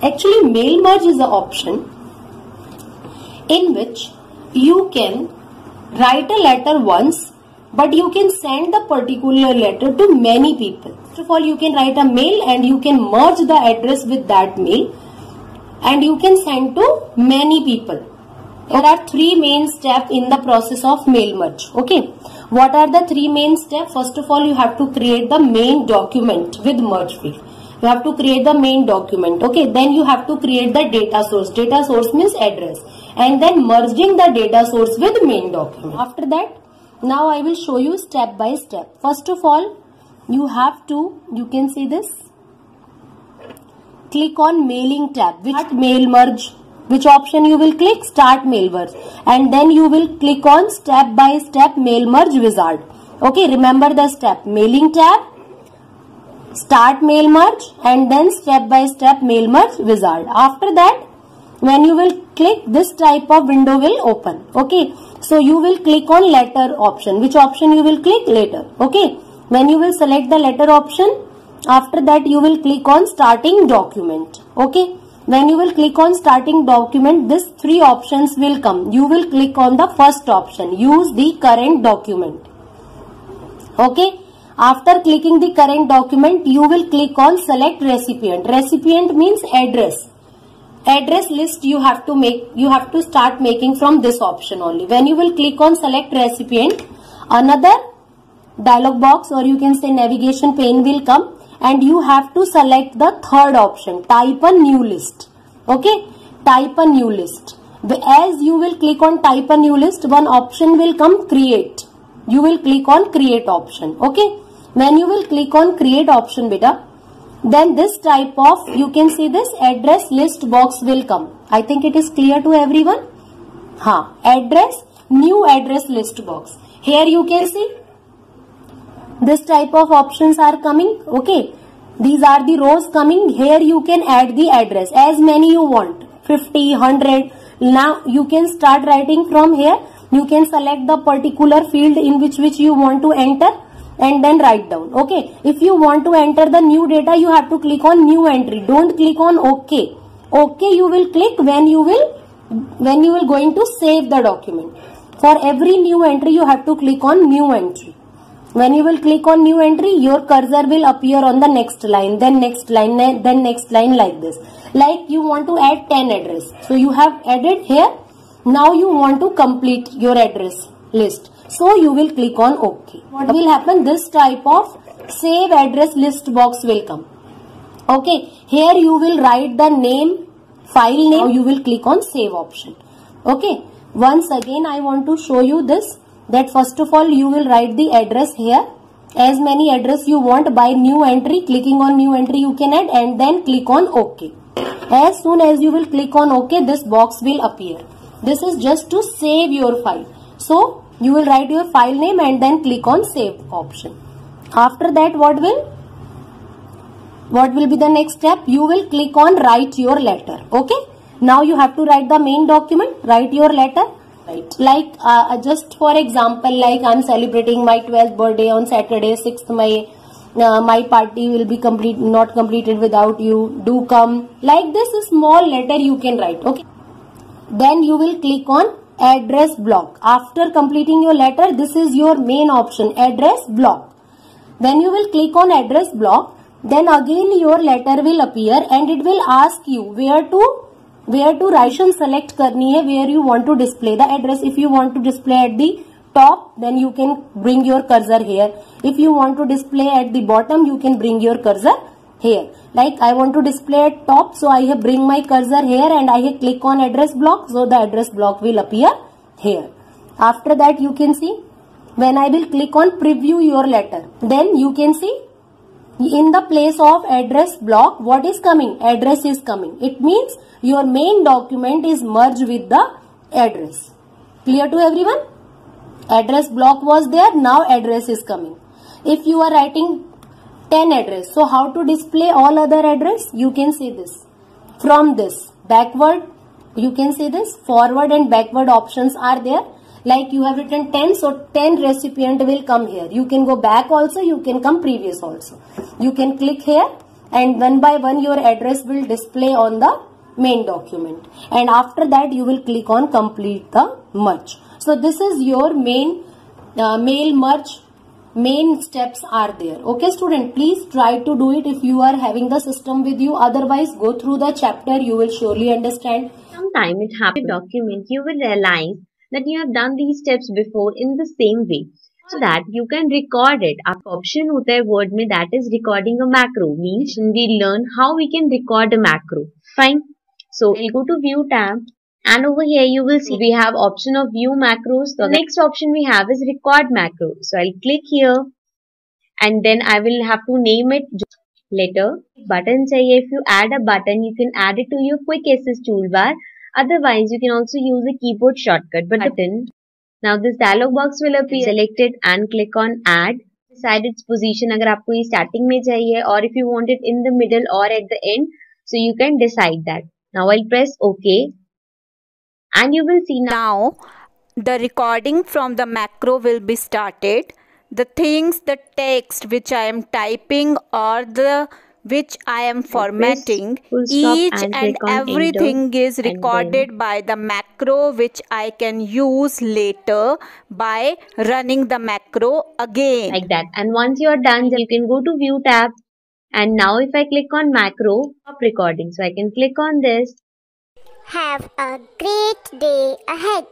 Actually, mail merge is an option in which you can write a letter once, but you can send the particular letter to many people. First of all, you can write a mail and you can merge the address with that mail and you can send to many people. There are three main steps in the process of mail merge. Okay, what are the three main steps? First of all, you have to create the main document with merge field. You have to create the main document. Okay, then you have to create the data source. Data source means address, and then merging the data source with main document. After that, now I will show you step by step. First of all, you have to, you can see this, click on mailing tab. Which mail merge? Which option you will click? Start mail merge, and then you will click on step by step mail merge wizard. Okay, remember the step: mailing tab, start mail merge, and then step by step mail merge wizard. After that, when you will click, this type of window will open. Okay, so you will click on letter option. Which option you will click? Letter. Okay, when you will select the letter option, after that you will click on starting document. Okay, when you will click on starting document, this three options will come. You will click on the first option, use the current document. Okay, after clicking the current document, you will click on select recipient. Recipient means address. Address list you have to make, you have to start making from this option only. When you will click on select recipient, another dialog box or you can say navigation pane will come, and you have to select the third option, type a new list. Okay, type a new list. As you will click on type a new list, one option will come, create. You will click on create option. Okay, when you will click on create option, beta, then this type of, you can see this address list box will come. I think it is clear to everyone. Address, new address list box. Here you can see this type of options are coming. Okay, these are the rows coming. Here you can add the address as many you want, 50, 100. Now you can start writing from here. You can select the particular field in which you want to enter and then write down. Okay, if you want to enter the new data, you have to click on new entry. Don't click on OK. OK you will click when you will going to save the document. For every new entry you have to click on new entry. When you will click on new entry, your cursor will appear on the next line, then next line, then next line, like this. Like you want to add 10 address. So you have added here. Now you want to complete your address list. So you will click on OK. What will happen? This type of save address list box will come. Okay, here you will write the name, file name. Now you will click on save option. Okay, once again I want to show you this, that first of all you will write the address here, as many address you want. By new entry, clicking on new entry you can add, and then click on OK. As soon as you will click on OK, this box will appear. This is just to save your file. So you will write your file name and then click on save option. After that, what will be the next step? You will click on write your letter. Okay, now you have to write the main document, write your letter. Right. Like just for example, like I am celebrating my 12th birthday on Saturday, 6th May. My party will be not completed without you. Do come. Like this, a small letter you can write. Okay. Then you will click on address block. After completing your letter, this is your main option, address block. When you will click on address block, then again your letter will appear and it will ask you where to write and select karni hai, where you want to display the address. If you want to display at the top, then you can bring your cursor here. If you want to display at the bottom, you can bring your cursor here. Like I want to display at top, so I have bring my cursor here and I have click on address block, so the address block will appear here. After that, you can see when I will click on preview your letter, then you can see in the place of address block, what is coming? Address is coming. It means your main document is merged with the address. Clear to everyone? Address block was there, now address is coming. If you are writing 10 address, so how to display all other address? You can see this. From this backward, you can see this forward and backward options are there. Like you have written 10, so 10 recipient will come here. You can go back also, you can come previous also. You can click here and one by one your address will display on the main document, and after that you will click on complete the merge. So this is your main mail merge. Main steps are there. Okay student, please try to do it if you are having the system with you. Otherwise go through the chapter, you will surely understand. Sometime it happens document you will realize that you have done these steps before in the same way, so that you can record it. आपका option होता है word में, that is recording a macro, means we learn how we can record a macro. Fine. So we'll go to view tab, and over here you will see we have option of view macros. The next option we have is record macro. So I'll click here, and then I will have to name it later. Button चाहिए, if you add a button you can add it to your quick access toolbar. Otherwise you can also use a keyboard shortcut button. Now this dialog box will appear. Select it and click on add. Decide its position अगर आपको ये starting में चाहिए, or if you want it in the middle or at the end, so you can decide that. Now I'll press OK, and you will see now the recording from the macro will be started. The things, the text which I am typing or the which I am formatting, each and everything is recorded by the macro, which I can use later by running the macro again. Like that. And once you are done, you can go to view tab. And now if I click on macro, stop recording. So I can click on this. Have a great day ahead.